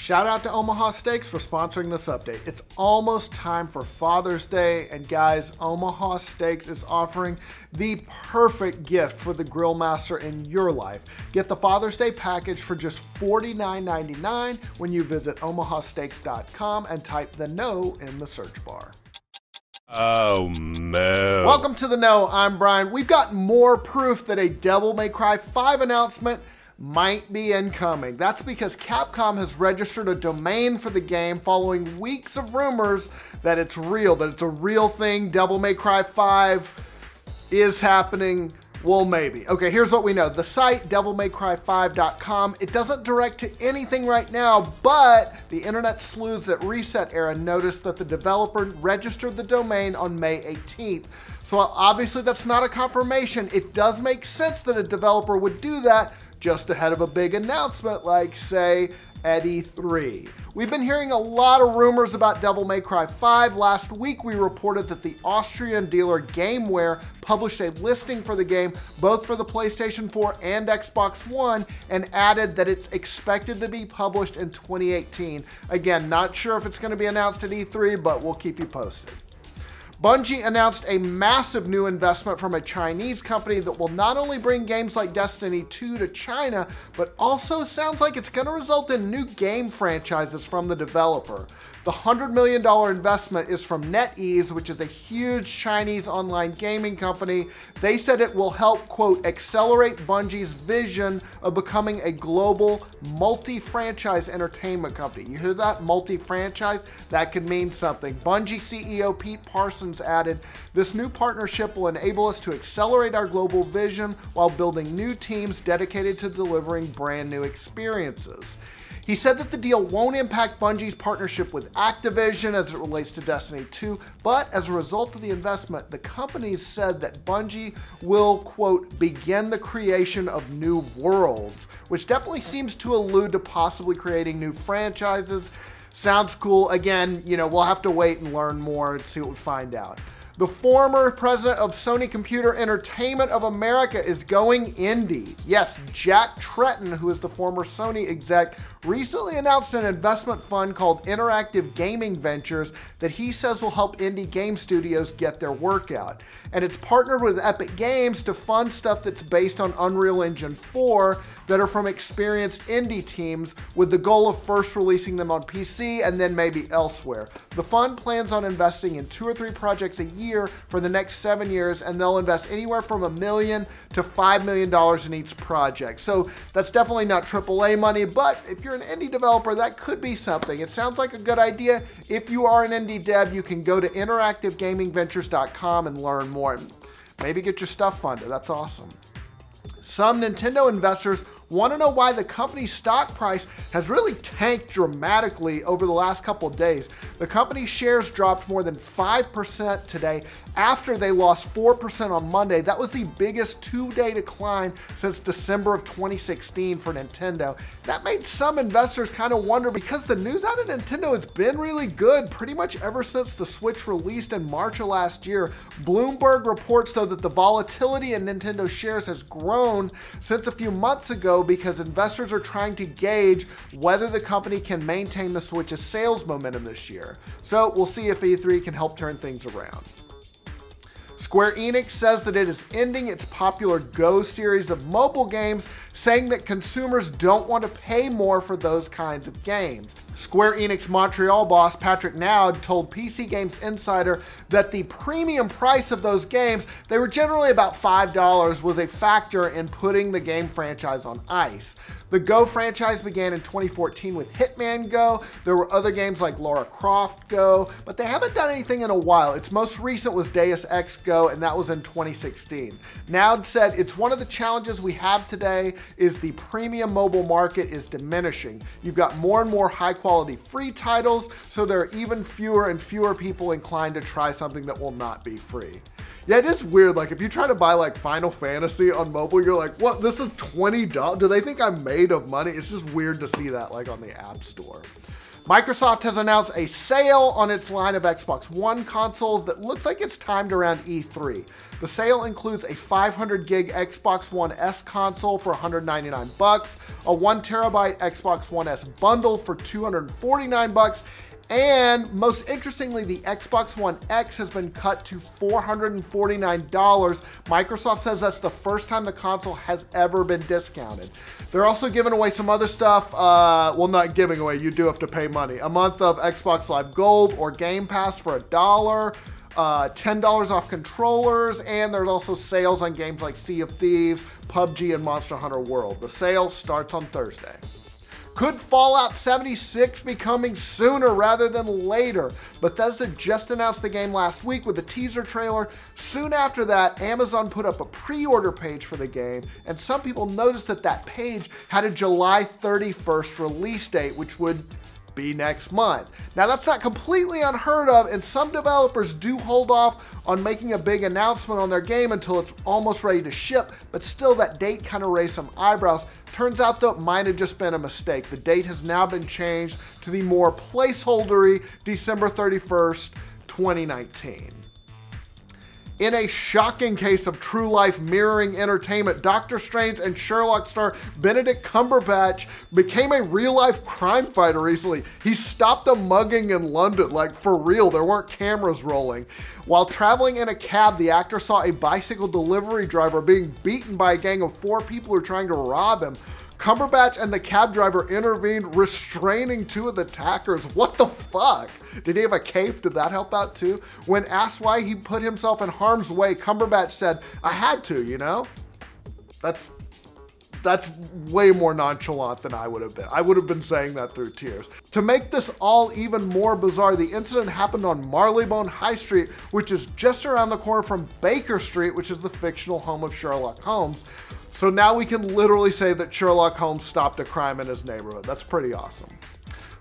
Shout out to Omaha Steaks for sponsoring this update. It's almost time for Father's Day, and guys, Omaha Steaks is offering the perfect gift for the grill master in your life. Get the Father's Day package for just $49.99 when you visit omahasteaks.com and type the "no" in the search bar. Oh no. Welcome to the No, I'm Brian. We've got more proof that a Devil May Cry 5 announcement might be incoming. That's because Capcom has registered a domain for the game following weeks of rumors that it's real, that it's a real thing. Devil May Cry 5 is happening. Well, maybe. Okay, here's what we know. The site, devilmaycry5.com, it doesn't direct to anything right now, but the internet sleuths at Reset Era noticed that the developer registered the domain on May 18th. So obviously that's not a confirmation. It does make sense that a developer would do that just ahead of a big announcement like, say, at E3. We've been hearing a lot of rumors about Devil May Cry 5. Last week, we reported that the Austrian dealer Gameware published a listing for the game, both for the PlayStation 4 and Xbox One, and added that it's expected to be published in 2018. Again, not sure if it's going to be announced at E3, but we'll keep you posted. Bungie announced a massive new investment from a Chinese company that will not only bring games like Destiny 2 to China, but also sounds like it's going to result in new game franchises from the developer. The $100 million investment is from NETEASE, which is a huge Chinese online gaming company. They said it will help, quote, accelerate Bungie's vision of becoming a global multi-franchise entertainment company. You hear that? Multi-franchise? That could mean something. Bungie CEO Pete Parsons added, "This new partnership will enable us to accelerate our global vision while building new teams dedicated to delivering brand new experiences." He said that the deal won't impact Bungie's partnership with Activision as it relates to Destiny 2, but as a result of the investment, the companies said that Bungie will, quote, begin the creation of new worlds, which definitely seems to allude to possibly creating new franchises. Sounds cool. Again, you know, we'll have to wait and learn more and see what we find out. The former president of Sony Computer Entertainment of America is going indie. Yes, Jack Tretton, who is the former Sony exec, recently announced an investment fund called Interactive Gaming Ventures that he says will help indie game studios get their work out. And it's partnered with Epic Games to fund stuff that's based on Unreal Engine 4 that are from experienced indie teams, with the goal of first releasing them on PC and then maybe elsewhere. The fund plans on investing in 2 or 3 projects a year for the next 7 years, and they'll invest anywhere from $1 million to $5 million in each project. So that's definitely not AAA money, but if you're an indie developer, that could be something. It sounds like a good idea. If you are an indie dev, you can go to interactivegamingventures.com and learn more. Maybe get your stuff funded. That's awesome. Some Nintendo investors want to know why the company's stock price has really tanked dramatically over the last couple of days. The company's shares dropped more than 5% today after they lost 4% on Monday. That was the biggest 2-day decline since December of 2016 for Nintendo. That made some investors kind of wonder, because the news out of Nintendo has been really good pretty much ever since the Switch released in March of last year. Bloomberg reports, though, that the volatility in Nintendo shares has grown since a few months ago because investors are trying to gauge whether the company can maintain the Switch's sales momentum this year. So we'll see if E3 can help turn things around. Square Enix says that it is ending its popular Go series of mobile games, saying that consumers don't want to pay more for those kinds of games. Square Enix Montreal boss Patrick Naud told PC Games Insider that the premium price of those games, they were generally about $5, was a factor in putting the game franchise on ice. The Go franchise began in 2014 with Hitman Go. There were other games like Lara Croft Go, but they haven't done anything in a while. Its most recent was Deus Ex Go, and that was in 2016. Naud said, "It's one of the challenges we have today is the premium mobile market is diminishing. You've got more and more high quality free titles, so there are even fewer and fewer people inclined to try something that will not be free." Yeah, it is weird. Like, if you try to buy like Final Fantasy on mobile, you're like, what? This is $20? Do they think I'm made of money? It's just weird to see that like on the App Store. Microsoft has announced a sale on its line of Xbox One consoles that looks like it's timed around E3. The sale includes a 500 gig Xbox One S console for $199, a 1 terabyte Xbox One S bundle for $249, and most interestingly, the Xbox One X has been cut to $449. Microsoft says that's the first time the console has ever been discounted. They're also giving away some other stuff. Well, not giving away, you do have to pay money. A month of Xbox Live Gold or Game Pass for $1, $10 off controllers, and there's also sales on games like Sea of Thieves, PUBG, and Monster Hunter World. The sale starts on Thursday. Could Fallout 76 be coming sooner rather than later? Bethesda just announced the game last week with a teaser trailer. Soon after that, Amazon put up a pre-order page for the game, and some people noticed that that page had a July 31st release date, which would be next month. Now that's not completely unheard of, and some developers do hold off on making a big announcement on their game until it's almost ready to ship, but still that date kind of raised some eyebrows. Turns out though it might have just been a mistake. The date has now been changed to the more placeholdery December 31st, 2019. In a shocking case of true life mirroring entertainment, Doctor Strange and Sherlock star Benedict Cumberbatch became a real life crime fighter recently. He stopped a mugging in London, like for real, there weren't cameras rolling. While traveling in a cab, the actor saw a bicycle delivery driver being beaten by a gang of 4 people who were trying to rob him. Cumberbatch and the cab driver intervened, restraining 2 of the attackers. What the fuck? Did he have a cape? Did that help out too? When asked why he put himself in harm's way, Cumberbatch said, "I had to, you know?" That's way more nonchalant than I would have been. I would have been saying that through tears. To make this all even more bizarre, the incident happened on Marylebone High Street, which is just around the corner from Baker Street, which is the fictional home of Sherlock Holmes. So now we can literally say that Sherlock Holmes stopped a crime in his neighborhood. That's pretty awesome.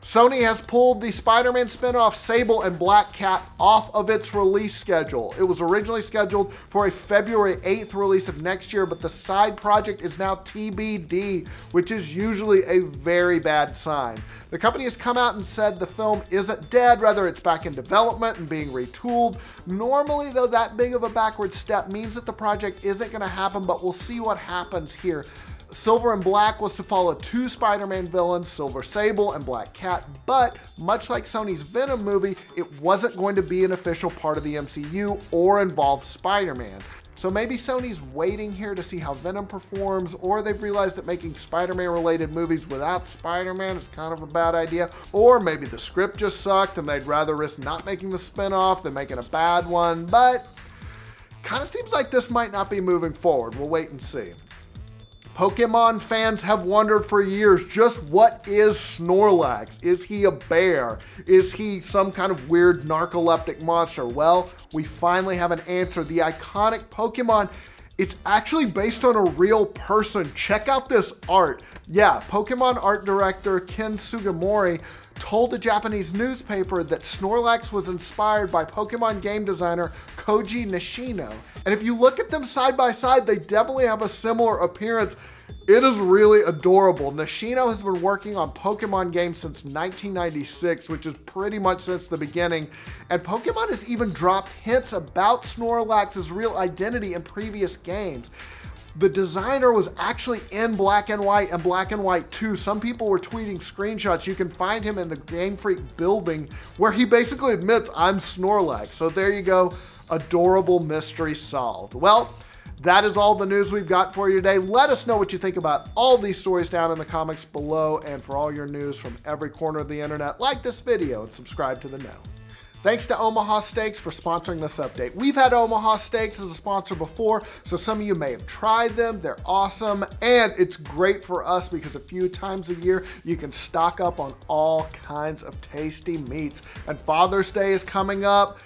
Sony has pulled the Spider-Man spin-off Sable and Black Cat off of its release schedule. It was originally scheduled for a February 8th release of next year, but the side project is now TBD, which is usually a very bad sign. The company has come out and said the film isn't dead, rather it's back in development and being retooled. Normally though, that big of a backward step means that the project isn't gonna happen, but we'll see what happens here. Silver and Black was to follow 2 Spider-Man villains, Silver Sable and Black Cat, but much like Sony's Venom movie, it wasn't going to be an official part of the MCU or involve Spider-Man. So maybe Sony's waiting here to see how Venom performs, or they've realized that making Spider-Man related movies without Spider-Man is kind of a bad idea, or maybe the script just sucked and they'd rather risk not making the spin-off than making a bad one, but kind of seems like this might not be moving forward. We'll wait and see. Pokemon fans have wondered for years, just what is Snorlax? Is he a bear? Is he some kind of weird narcoleptic monster? Well, we finally have an answer. The iconic Pokemon, it's actually based on a real person. Check out this art. Yeah, Pokemon art director Ken Sugimori told a Japanese newspaper that Snorlax was inspired by Pokemon game designer Koji Nishino. And if you look at them side by side, they definitely have a similar appearance. It is really adorable. Nishino has been working on Pokemon games since 1996, which is pretty much since the beginning. And Pokemon has even dropped hints about Snorlax's real identity in previous games. The designer was actually in Black and White and Black and White 2. Some people were tweeting screenshots. You can find him in the Game Freak building where he basically admits, "I'm Snorlax." So there you go, adorable mystery solved. Well, that is all the news we've got for you today. Let us know what you think about all these stories down in the comments below. And for all your news from every corner of the internet, like this video and subscribe to The Know. Thanks to Omaha Steaks for sponsoring this update. We've had Omaha Steaks as a sponsor before, so some of you may have tried them. They're awesome, and it's great for us because a few times a year, you can stock up on all kinds of tasty meats. And Father's Day is coming up.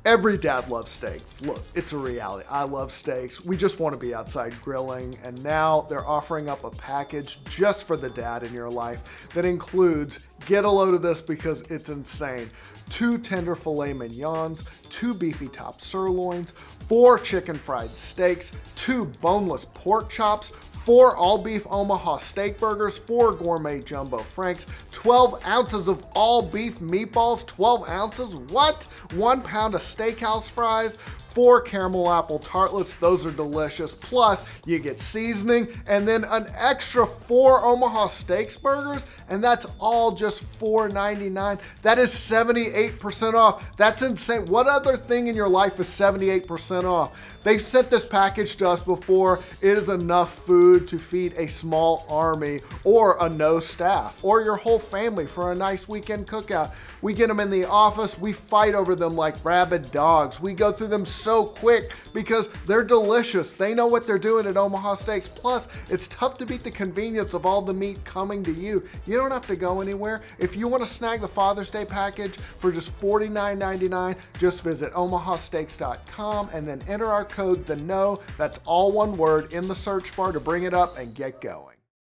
Every dad loves steaks. Look, it's a reality. I love steaks. We just want to be outside grilling, and now they're offering up a package just for the dad in your life that includes Get a load of this because it's insane. 2 tender filet mignons, 2 beefy top sirloins, 4 chicken fried steaks, 2 boneless pork chops, 4 all-beef Omaha steak burgers, 4 gourmet jumbo franks, 12 ounces of all-beef meatballs, 12 ounces, what? 1 pound of steakhouse fries, 4 caramel apple tartlets, those are delicious, plus you get seasoning, and then an extra 4 Omaha Steaks burgers, and that's all just $4.99. That is 78% off. That's insane. What other thing in your life is 78% off? They've sent this package to us before. It is enough food to feed a small army, or a no staff, or your whole family for a nice weekend cookout. We get them in the office, we fight over them like rabid dogs. We go through them so quick because they're delicious. They know what they're doing at Omaha Steaks. Plus, it's tough to beat the convenience of all the meat coming to you. You don't have to go anywhere. If you want to snag the Father's Day package for just $49.99, just visit omahasteaks.com and then enter our code THEKNOW, that's all one word, in the search bar to bring it up and get going.